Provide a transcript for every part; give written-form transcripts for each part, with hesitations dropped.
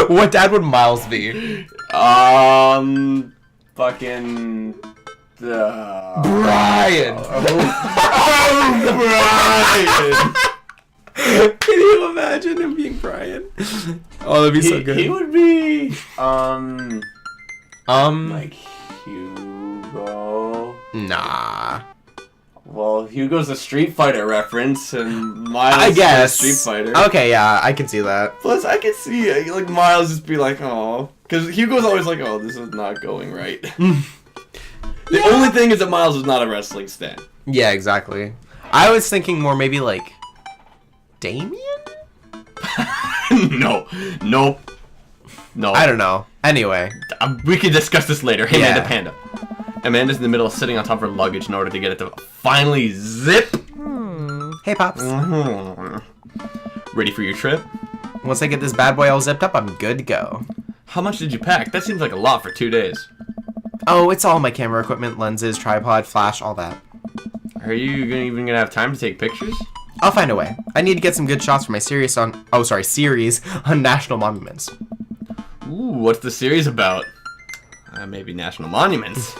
What dad would Miles be? Fucking... Brian! Brian! Can you imagine him being Brian? Oh, that'd be so good. He would be... like Hugo... Nah. Well, Hugo's a Street Fighter reference, and Miles I guess. is a Street Fighter. Okay, yeah, I can see that. Plus, I can see like Miles just be like, oh, because Hugo's always like, oh, this is not going right. The only thing is that Miles is not a wrestling stan. Yeah, exactly. I was thinking more maybe like Damien? No. I don't know. Anyway. We can discuss this later. Hey, Yeah. Amanda Panda. Amanda's in the middle of sitting on top of her luggage in order to get it to finally zip. Hey, Pops. Ready for your trip? Once I get this bad boy all zipped up, I'm good to go. How much did you pack? That seems like a lot for 2 days. Oh, it's all my camera equipment, lenses, tripod, flash, all that. Are you even gonna have time to take pictures? I'll find a way. I need to get some good shots for my series on national monuments. Ooh, what's the series about? Maybe national monuments.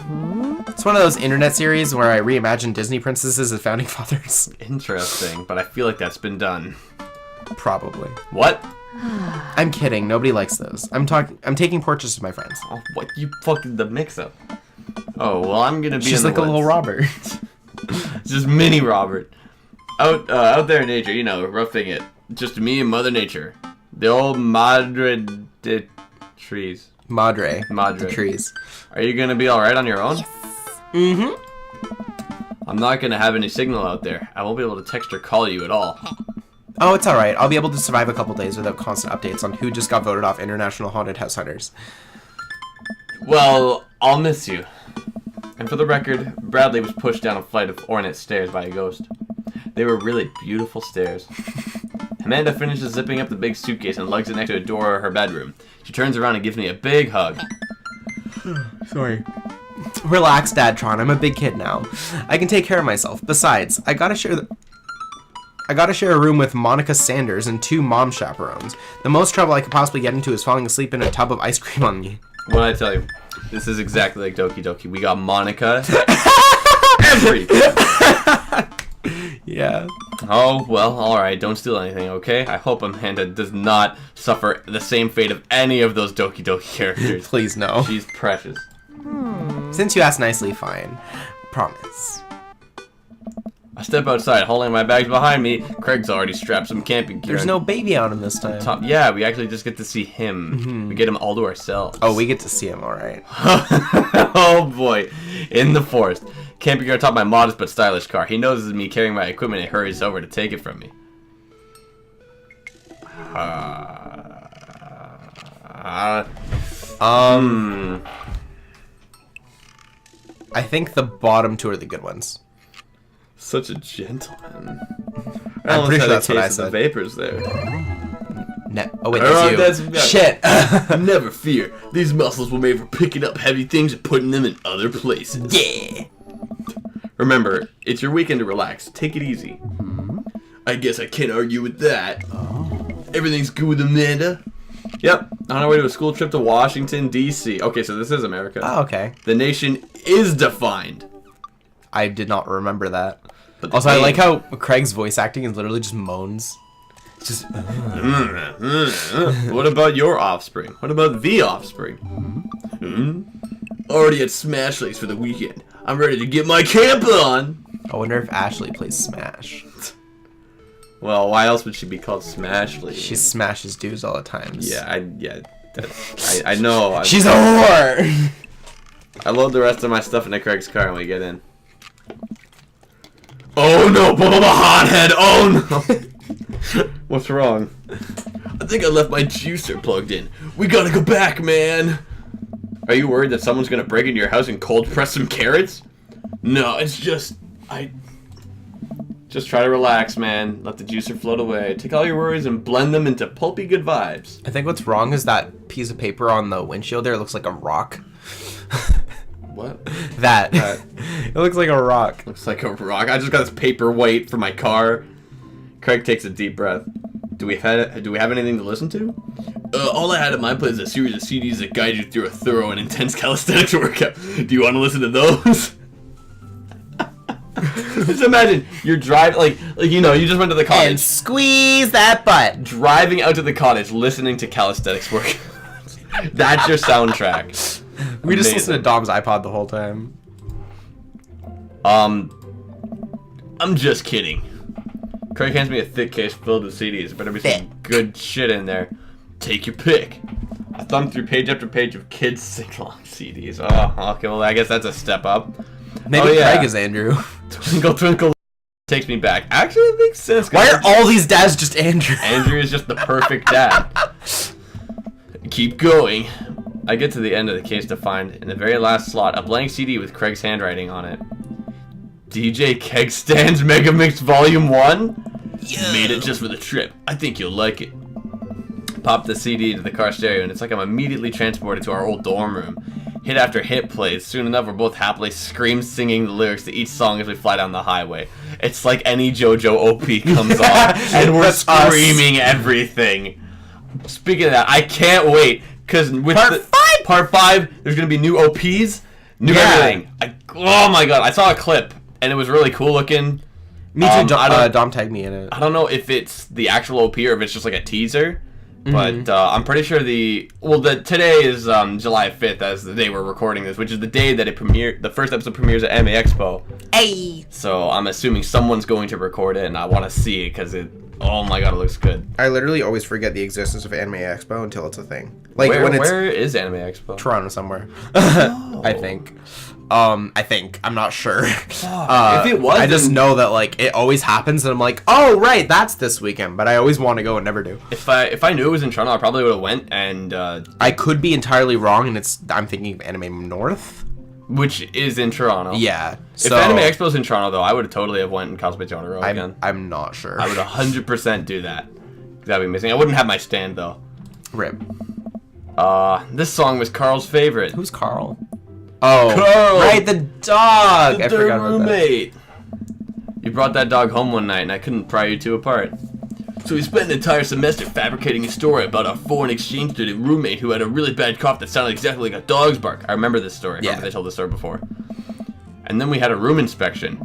It's one of those internet series where I reimagine Disney princesses as founding fathers. Interesting, but I feel like that's been done. Probably. What? I'm kidding. Nobody likes those. I'm taking portraits of my friends. Oh, what? You fucking the mix-up. Oh, well, I'm gonna be She's in the like a little woods. Robert. It's just mini Robert. Out there in nature, you know, roughing it. Just me and Mother Nature. The old Madre de trees. Madre. Madre. The trees. Are you gonna be alright on your own? Yes. Mm-hmm. I'm not gonna have any signal out there. I won't be able to text or call you at all. Oh, it's alright. I'll be able to survive a couple days without constant updates on who just got voted off International Haunted House Hunters. Well, I'll miss you. And for the record, Bradley was pushed down a flight of ornate stairs by a ghost. They were really beautiful stairs. Amanda finishes zipping up the big suitcase and lugs it next to a door of her bedroom. She turns around and gives me a big hug. Sorry. Relax, Dad Tron. I'm a big kid now. I can take care of myself. Besides, I gotta share a room with Monica Sanders and 2 mom chaperones. The most trouble I could possibly get into is falling asleep in a tub of ice cream on me. What I tell you, this is exactly like Doki Doki. We got Monica. Every. Yeah. Oh, well, alright. Don't steal anything, okay? I hope Amanda does not suffer the same fate of any of those Doki Doki characters. Please no. She's precious. Since you asked nicely, fine. Promise. I step outside, holding my bags behind me. Craig's already strapped some camping gear. There's no baby on him this time. Yeah, we actually just get to see him. We get him all to ourselves. Oh, we get to see him, alright. Oh boy, in the forest. Camping gear atop my modest but stylish car. He notices me carrying my equipment and hurries over to take it from me. I think the bottom 2 are the good ones. Such a gentleman. I'm pretty sure that's what I said. The vapors there. Oh wait, that's you. Shit. Never fear. These muscles were made for picking up heavy things and putting them in other places. Yeah. Remember, it's your weekend to relax. Take it easy. I guess I can't argue with that. Everything's good with Amanda? Yep. On our way to a school trip to Washington, D.C. Okay, so this is America. Oh, okay. The nation is defined. I did not remember that. But Also, I like how Craig's voice acting is literally just moans. It's just... What about your offspring? What about the offspring? Already at Smash Lakes for the weekend. I'm ready to get my camp on. I wonder if Ashley plays Smash. Well, why else would she be called Smash Lakes? She smashes dudes all the time. Yeah, I know. She's a whore! I load the rest of my stuff into Craig's car and we get in. Oh no, Bubba the hothead! Oh no! What's wrong? I think I left my juicer plugged in. We gotta go back, man! Are you worried that someone's gonna break into your house and cold press some carrots? No, it's just... Just try to relax, man. Let the juicer float away. Take all your worries and blend them into pulpy good vibes. I think what's wrong is that piece of paper on the windshield there looks like a rock. What? That. It looks like a rock. Looks like a rock. I just got this paperweight for my car. Craig takes a deep breath. Do we have anything to listen to? All I had at my place is a series of CDs that guide you through a thorough and intense calisthenics workout. Do you want to listen to those? Just imagine you're driving, like you know, you just went to the And cottage, squeeze that butt. driving out to the cottage, listening to calisthenics work. That's your soundtrack. We just Amazing. listened to Dom's iPod the whole time. I'm just kidding. Craig hands me a thick case filled with CDs. There better be some good shit in there. Take your pick. I thumbed through page after page of kids sing-along CDs. Oh, okay, well, I guess that's a step up. Maybe Oh, yeah. Craig is Andrew. Twinkle, twinkle, takes me back. Actually, it makes sense. 'cause Why are all these dads just Andrew? Andrew is just the perfect dad. Keep going. I get to the end of the case to find, in the very last slot, a blank CD with Craig's handwriting on it. DJ Keg Stands Megamix Volume 1? Made it just for the trip. I think you'll like it. Pop the CD into the car stereo, and it's like I'm immediately transported to our old dorm room. Hit after hit plays. Soon enough, we're both happily singing the lyrics to each song as we fly down the highway. It's like any JoJo OP comes on, and we're That's us. screaming everything. Speaking of that, I can't wait, because with Part 5, there's going to be new OPs, new Yeah. everything. Oh my god, I saw a clip, and it was really cool looking. Me too. I Dom tagged me in it. don't know if it's the actual OP or if it's just like a teaser, but I'm pretty sure today is July 5th as the day we're recording this, which is the day that the first episode premieres at Anime Expo. Hey. So I'm assuming someone's going to record it, and I want to see it because oh my god, it looks good. I literally always forget the existence of Anime Expo until it's a thing. Like Where, when it's where is Anime Expo? Toronto somewhere. I think. I'm not sure. If it was, I just then- know that like it always happens, and I'm like, oh right, that's this weekend. But I always want to go and never do. If I knew it was in Toronto, I probably would have went, and I could be entirely wrong, and I'm thinking of Anime North. which is in Toronto. Yeah. If So Anime Expo's in Toronto, though, I would totally have went and cosplayed Totoro again. I'm not sure. I would 100% do that. That'd be amazing. I wouldn't have my stand though. Rip. This song was Carl's favorite. Who's Carl? Oh, Carl! right, the dog. I Their forgot about that. roommate. You brought that dog home one night, and I couldn't pry you two apart. So we spent an entire semester fabricating a story about our foreign exchange student roommate who had a really bad cough that sounded exactly like a dog's bark. I remember this story. I remember they told this story before. And then we had a room inspection.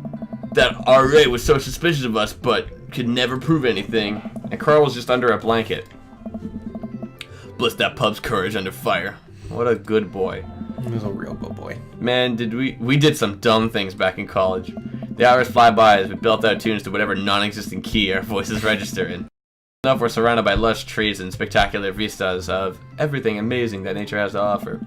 That RA was so suspicious of us, but could never prove anything. And Carl was just under a blanket. Bless that pub's courage under fire. What a good boy. He was a real good boy. Man, we did some dumb things back in college. The hours fly by as we belt out tunes to whatever non-existent key our voices register in. Enough, we're surrounded by lush trees and spectacular vistas of everything amazing that nature has to offer.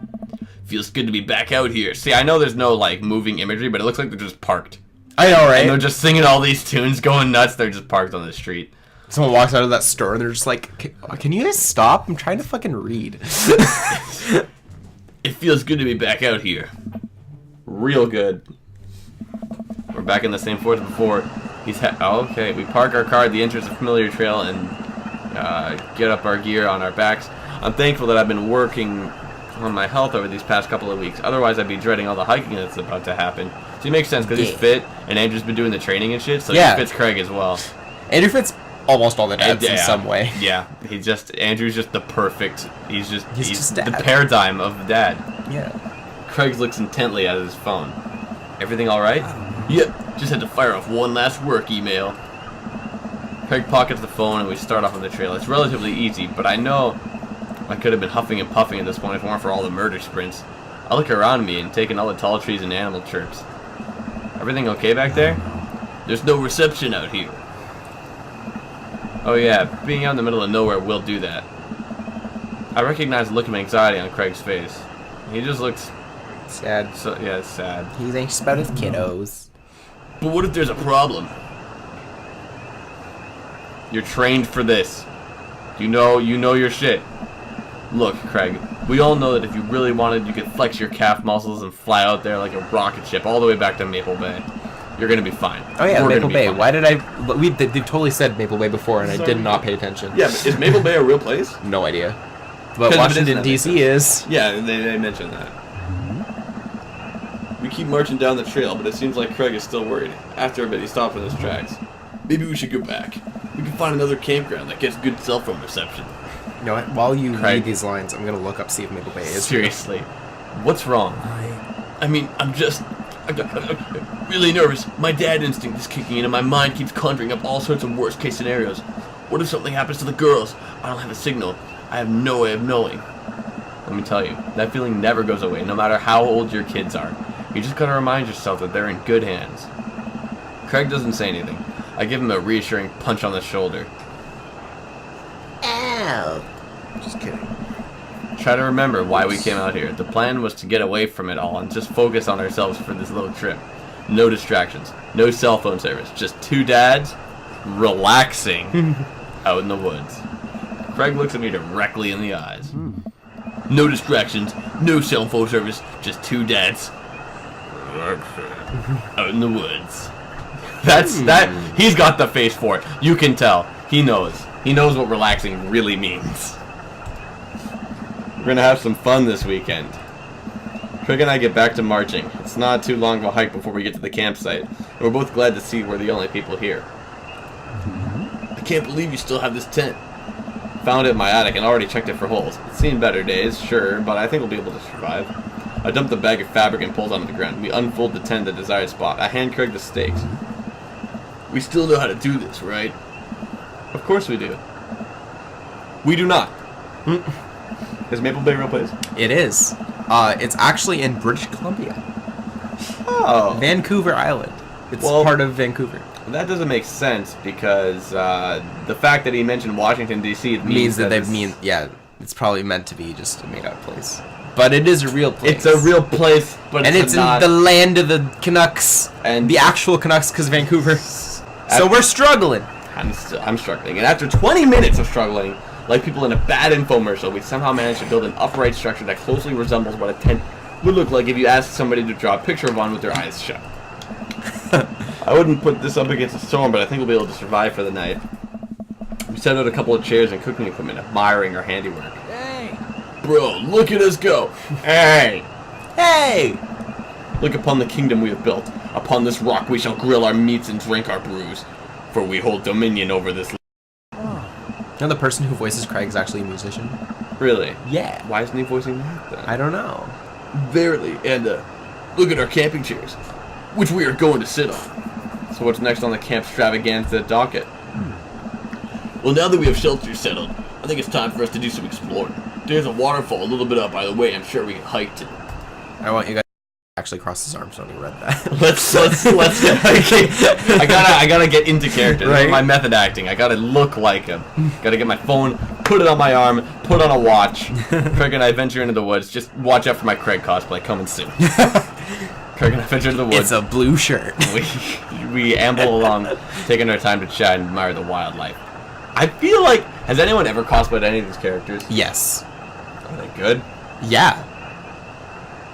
Feels good to be back out here. See, I know there's no like moving imagery, but it looks like they're just parked. I know, right? And they're just singing all these tunes, going nuts. They're just parked on the street. Someone walks out of that store and they're just like, can you guys stop? I'm trying to fucking read. It feels good to be back out here. Real good. We're back in the same forest before. Okay, we park our car at the entrance of Familiar Trail and get up our gear on our backs. I'm thankful that I've been working on my health over these past couple of weeks. Otherwise, I'd be dreading all the hiking that's about to happen. So it makes sense because he's fit, and Andrew's been doing the training and shit, so he fits Craig as well. Andrew fits almost all the dads in some way. Yeah, Andrew's just the perfect. He's just the dad. paradigm of dad. Yeah. Craig looks intently at his phone. Everything all right? Yep. Just had to fire off one last work email. Craig pockets the phone and we start off on the trail. It's relatively easy, but I know I could have been huffing and puffing at this point if it weren't for all the murder sprints. I look around me and take in all the tall trees and animal chirps. Everything okay back there? There's no reception out here. Oh yeah, being out in the middle of nowhere will do that. I recognize the look of anxiety on Craig's face. He just looks Sad. it's sad. He's anxious about his kiddos. But what if there's a problem? You're trained for this. You know your shit. Look, Craig, we all know that if you really wanted, you could flex your calf muscles and fly out there like a rocket ship all the way back to Maple Bay. You're gonna be fine. Oh yeah, We're Maple gonna be Bay. fine. Why did they've totally said Maple Bay before and I did not pay attention. Yeah, but is Maple Bay a real place? No idea. But 'Cause if it Washington isn't, DC is. Yeah, they mentioned that. We keep marching down the trail, but it seems like Craig is still worried. After a bit, he stops in his tracks. Maybe we should go back. We can find another campground that gets good cell phone reception. You know what? While you Craig. read these lines, I'm gonna look up, see if Maple Bay is. Seriously, what's wrong? I mean, I'm really nervous. My dad instinct is kicking in, and my mind keeps conjuring up all sorts of worst-case scenarios. What if something happens to the girls? I don't have a signal. I have no way of knowing. Let me tell you, that feeling never goes away, no matter how old your kids are. You just gotta remind yourself that they're in good hands. Craig doesn't say anything. I give him a reassuring punch on the shoulder. Ow! Just kidding. Try to remember why we came out here. The plan was to get away from it all and just focus on ourselves for this little trip. No distractions, no cell phone service, just two dads relaxing out in the woods. Craig looks at me directly in the eyes. No distractions, no cell phone service, just two dads out in the woods. That. He's got the face for it. You can tell. He knows. He knows what relaxing really means. We're gonna have some fun this weekend. Craig and I get back to marching. It's not too long of a hike before we get to the campsite, and we're both glad to see we're the only people here. I can't believe you still have this tent. Found it in my attic and already checked it for holes. It's seen better days, sure, but I think we'll be able to survive. I dump the bag of fabric and pull it onto the ground. We unfold the tent at the desired spot. I hand Craig the stakes. We still know how to do this, right? Of course we do. We do not. Is Maple Bay a real place? It is. It's actually in British Columbia. Oh. Vancouver Island. It's Well- part of Vancouver. That doesn't make sense because the fact that he mentioned Washington, D.C. Means that they it's- mean, yeah, it's probably meant to be just a made-up place. But it is a real place. It's a real place, but and it's not. in the land of the Canucks. And- the actual Canucks, because Vancouver. So we're struggling. I'm struggling. And after 20 minutes of struggling, like people in a bad infomercial, we somehow managed to build an upright structure that closely resembles what a tent would look like if you asked somebody to draw a picture of one with their eyes shut. I wouldn't put this up against a storm, but I think we'll be able to survive for the night. We set out a couple of chairs and cooking equipment, admiring our handiwork. Hey! Bro, look at us go! Hey! Hey! Look upon the kingdom we have built. Upon this rock we shall grill our meats and drink our brews, for we hold dominion over this. You know the person who voices Craig is actually a musician? Really? Yeah. Why isn't he voicing that then? I don't know. Verily, and look at our camping chairs, which we are going to sit on. So what's next on the camp extravaganza docket? Well, now that we have shelters settled, I think it's time for us to do some exploring. There's a waterfall a little bit up by the way. I'm sure we can hike to. I want you guys to actually cross his arms when he read that. Let's I gotta get into character. This is Right. my method acting. I gotta look like him. Gotta get my phone, put it on my arm, put on a watch. Craig and I venture into the woods. Just watch out for my Craig cosplay coming soon. Craig and I venture into the It's woods. a blue shirt. We amble along, taking our time to chat and admire the wildlife. I feel like, has anyone ever cosplayed any of these characters? Yes. Are they good? Yeah.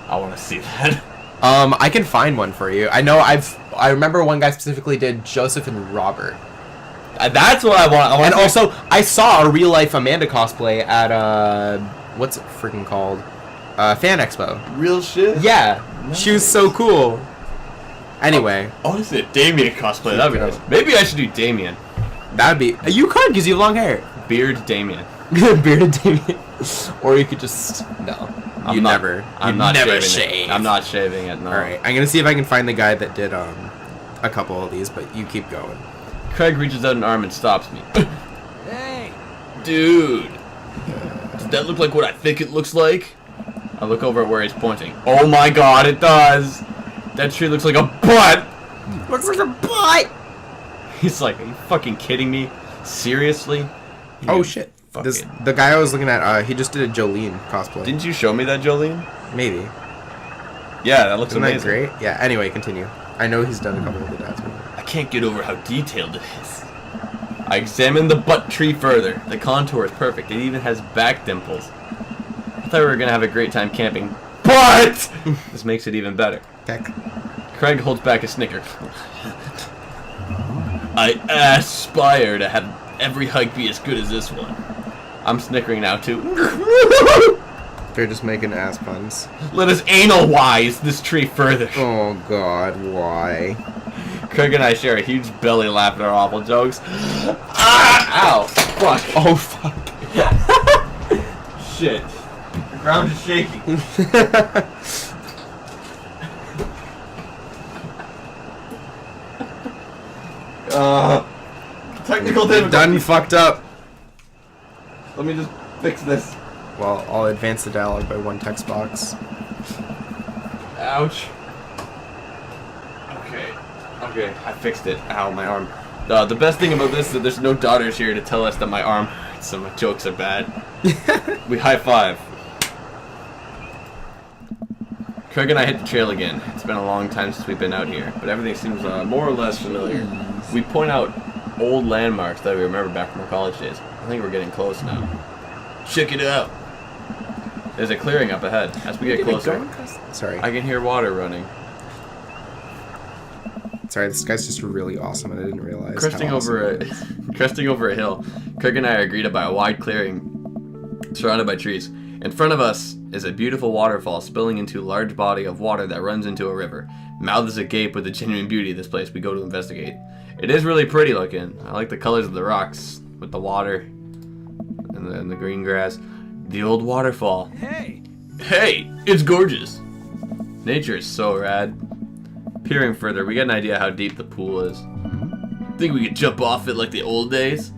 I want to see that. I can find one for you. I know I remember one guy specifically did Joseph and Robert. That's what I want. And also, I saw a real life Amanda cosplay at what's it freaking called? Fan Expo. Real shit? Yeah. She was so cool. Anyway, Honestly, a Damien cosplay, that'd be nice. Maybe I should do Damien. that'd be you could because you have long hair. Beard Damien. Bearded Damien. Or you could just no. I'm not never shaving shave. it. I'm not shaving it, no. Alright, I'm gonna see if I can find the guy that did a couple of these, but you keep going. Craig reaches out an arm and stops me. Hey! Dude. Does that look like what I think it looks like? I look over at where he's pointing. Oh my god, it does! That tree looks like a butt! Looks like a butt! He's like, are you fucking kidding me? Seriously? Oh You shit. fucking- The guy I was looking at, he just did a Jolene cosplay. Didn't you show me that, Jolene? Maybe. Yeah, that looks Isn't that amazing. great? Yeah, anyway, continue. I know he's done a couple of the dads. I can't get over how detailed it is. I examined the butt tree further. The contour is perfect. It even has back dimples. I thought we were gonna have a great time camping, but this makes it even better. Heck. Craig holds back a snicker. I aspire to have every hike be as good as this one. I'm snickering now too. They're just making ass puns. Let us anal-wise this tree further. Oh god, why? Craig and I share a huge belly laugh at our awful jokes. Ah! Ow! Fuck! Oh fuck. shit. The ground is shaking. Technical difficulty. Done fucked up. Let me just fix this. Well, I'll advance the dialogue by one text box. Ouch. Okay, I fixed it. Ow, my arm. The best thing about this is that there's no daughters here to tell us that my arm hurts, so my jokes are bad. We high five. Craig and I hit the trail again. It's been a long time since we've been out here, but everything seems more or less familiar. We point out old landmarks that we remember back from our college days. I think we're getting close now. Check it out. There's a clearing up ahead. As we get closer, Sorry. I can hear water running. Sorry, this guy's just really awesome, and I didn't realize. Cresting over a hill, Craig and I are greeted by a wide clearing surrounded by trees. In front of us is a beautiful waterfall spilling into a large body of water that runs into a river. Mouths agape with the genuine beauty of this place we go to investigate. It is really pretty looking. I like the colors of the rocks with the water and the green grass. The old waterfall. Hey, it's gorgeous. Nature is so rad. Peering further, we get an idea how deep the pool is. Think we could jump off it like the old days?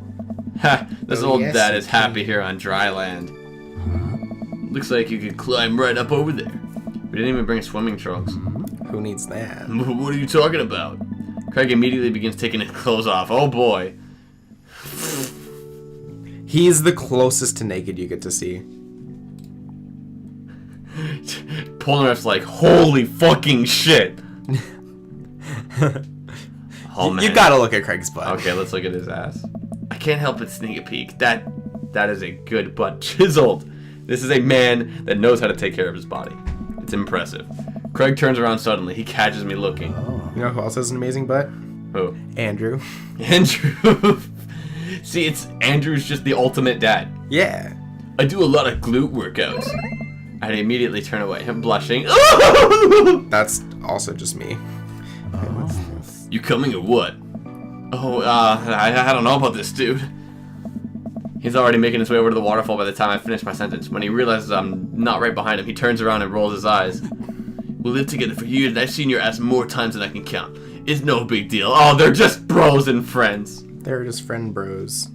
Ha! This old dad is happy here on dry land. Looks like you could climb right up over there. We didn't even bring swimming trunks. Who needs that? What are you talking about? Craig immediately begins taking his clothes off. Oh boy. He's the closest to naked you get to see. Polnareff's like, holy fucking shit. Oh man. You gotta look at Craig's butt. Okay, let's look at his ass. I can't help but sneak a peek. That is a good butt. Chiseled. This is a man that knows how to take care of his body. It's impressive. Craig turns around suddenly. He catches me looking. You know who else has an amazing butt? Who? Andrew. Andrew. See, Andrew's just the ultimate dad. Yeah. I do a lot of glute workouts. I'd immediately turn away, him blushing. That's also just me. You coming or what? Oh, I don't know about this, dude. He's already making his way over to the waterfall by the time I finish my sentence. When he realizes I'm not right behind him, he turns around and rolls his eyes. We lived together for years, and I've seen your ass more times than I can count. It's no big deal. Oh, they're just bros and friends. They're just friend bros.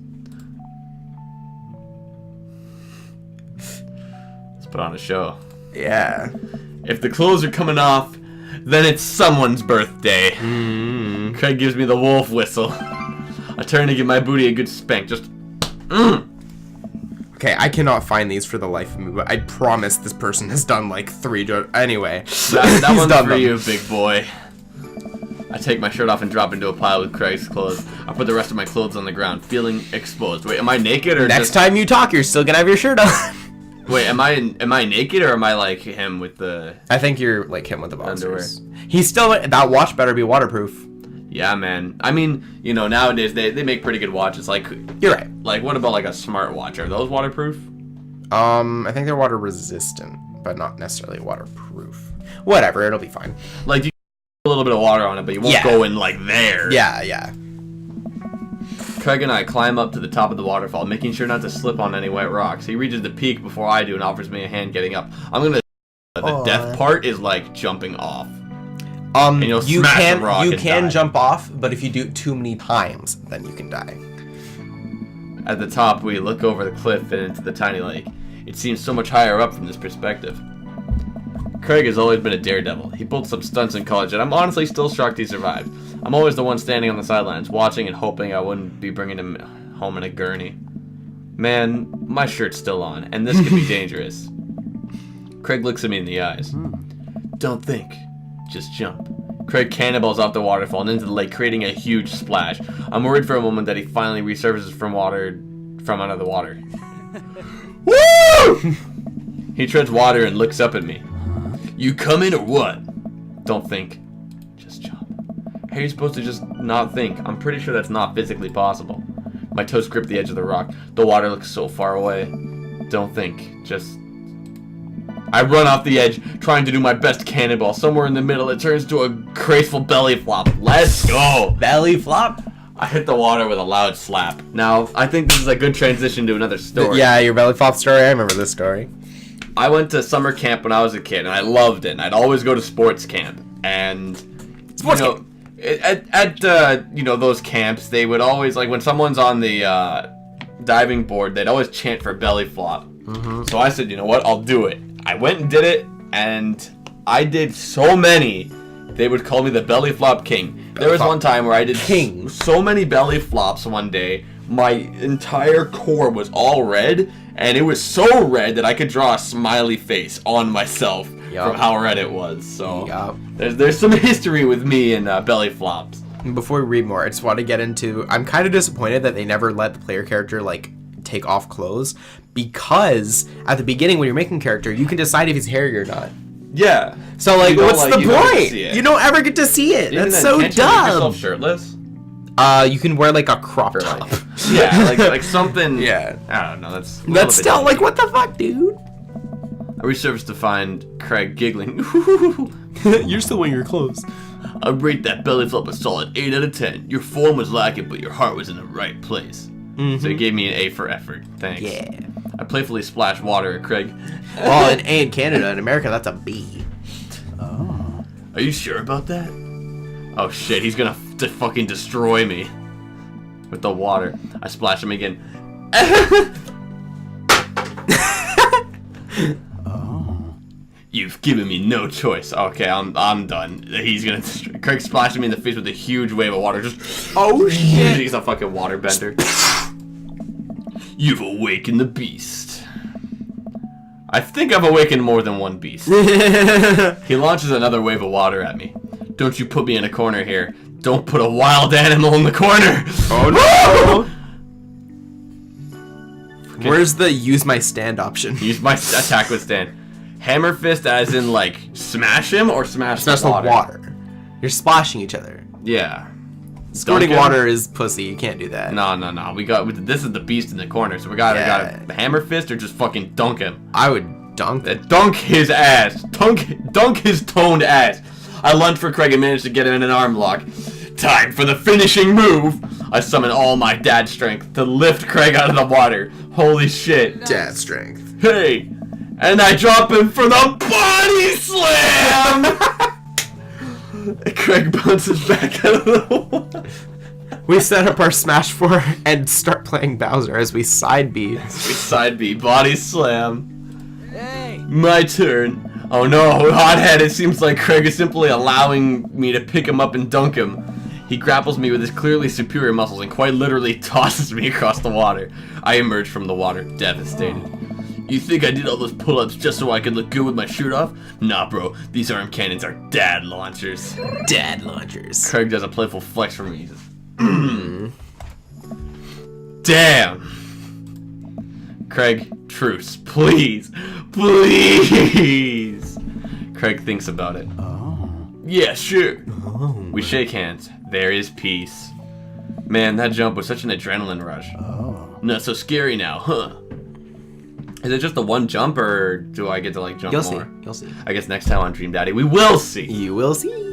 Let's put on a show. Yeah. If the clothes are coming off, then it's someone's birthday. Craig gives me the wolf whistle. I turn to give my booty a good spank. Just. Okay, I cannot find these for the life of me, but I promise this person has done like 3 Anyway. That He's one's done for them. you, big boy. I take my shirt off and drop into a pile with Craig's clothes. I put the rest of my clothes on the ground, feeling exposed. Wait, am I naked or Next time you talk, you're still gonna have your shirt on. Wait, am I naked or am I like him with the... I think you're like him with the boxers. He's still... That watch better be waterproof. Yeah, man. I mean, you know, nowadays they make pretty good watches. Like, You're right. Like, what about like a smartwatch? Are those waterproof? I think they're water resistant, but not necessarily waterproof. Whatever, it'll be fine. Like, you put a little bit of water on it, but you won't go in like there. Yeah. Craig and I climb up to the top of the waterfall, making sure not to slip on any wet rocks. He reaches the peak before I do and offers me a hand getting up. I'm gonna... The death part is like jumping off. And you'll smash a rock and die. Jump off, but if you do it too many times, then you can die. At the top, we look over the cliff and into the tiny lake. It seems so much higher up from this perspective. Craig has always been a daredevil. He pulled some stunts in college, and I'm honestly still shocked he survived. I'm always the one standing on the sidelines, watching and hoping I wouldn't be bringing him home in a gurney. Man, my shirt's still on, and this could be dangerous. Craig looks at me in the eyes. Don't think. Just jump. Craig cannonballs off the waterfall and into the lake, creating a huge splash. I'm worried for a moment that he finally resurfaces from under the water. Woo! He treads water and looks up at me. You coming or what? Don't think. Just jump. How are you supposed to just not think? I'm pretty sure that's not physically possible. My toes grip the edge of the rock. The water looks so far away. Don't think. Just... I run off the edge, trying to do my best cannonball. Somewhere in the middle, it turns to a graceful belly flop. Let's go! Belly flop? I hit the water with a loud slap. Now, I think this is a good transition to another story. Yeah, your belly flop story. I remember this story. I went to summer camp when I was a kid, and I loved it. And I'd always go to sports camp. And, Sports you know, at you know, those camps, they would always, like, when someone's on the diving board, they'd always chant for belly flop. Mm-hmm. So I said, you know what, I'll do it. I went and did it, and I did so many, they would call me the belly flop king. There was one time where I did so many belly flops one day, my entire core was all red, and it was so red that I could draw a smiley face on myself from how red it was. So there's some history with me and belly flops. Before we read more, I just want to get into, I'm kind of disappointed that they never let the player character, like, take off clothes, because at the beginning when you're making character, you can decide if he's hairy or not. Yeah. So, like, what's the point? You don't ever get to see it. That's so can't dumb. You make yourself shirtless? You can wear, like, a crop top. Yeah, like something. Yeah. I don't know. That's still, like, what the fuck, dude? I researched to find Craig giggling. You're still wearing your clothes. I rate that belly flop a solid 8 out of 10. Your form was lacking, but your heart was in the right place. Mm-hmm. So he gave me an A for effort. Thanks. Yeah. I playfully splashed water at Craig. Well, an A in Canada. In America, that's a B. Oh. Are you sure about that? Oh shit, he's gonna fucking destroy me. With the water. I splashed him again. You've given me no choice. Okay, I'm done. He's gonna destroy. Craig splashed me in the face with a huge wave of water. Just oh shit! He's a fucking waterbender. You've awakened the beast. I think I've awakened more than one beast. He launches another wave of water at me. Don't you put me in a corner here. Don't put a wild animal in the corner. Oh no! Where's the use my stand option? Use my attack with stand. Hammer fist as in, like, smash him or smash the water? You're splashing each other. Yeah. Squirting water is pussy. You can't do that. No. This is the beast in the corner, so we gotta hammer fist or just fucking dunk him. I would dunk him. Dunk his ass. Dunk his toned ass. I lunged for Craig and managed to get him in an arm lock. Time for the finishing move. I summon all my dad strength to lift Craig out of the water. Holy shit. Dad strength. Hey. And I drop him for the body slam! Craig bounces back out of the water. We set up our Smash 4 and start playing Bowser as we side B. Body slam. Hey. My turn. Oh no, hothead, it seems like Craig is simply allowing me to pick him up and dunk him. He grapples me with his clearly superior muscles and quite literally tosses me across the water. I emerge from the water, devastated. You think I did all those pull-ups just so I could look good with my shirt off? Nah, bro. These arm cannons are dad launchers. Dad launchers. Craig does a playful flex for me. He says, Damn. Craig, truce. Please. Please. Craig thinks about it. Oh. Yeah, sure. Oh. We shake hands. There is peace. Man, that jump was such an adrenaline rush. Oh. Not so scary now, huh? Is it just the one jump, or do I get to, like, jump more? You'll see. I guess next time on Dream Daddy, we will see. You will see.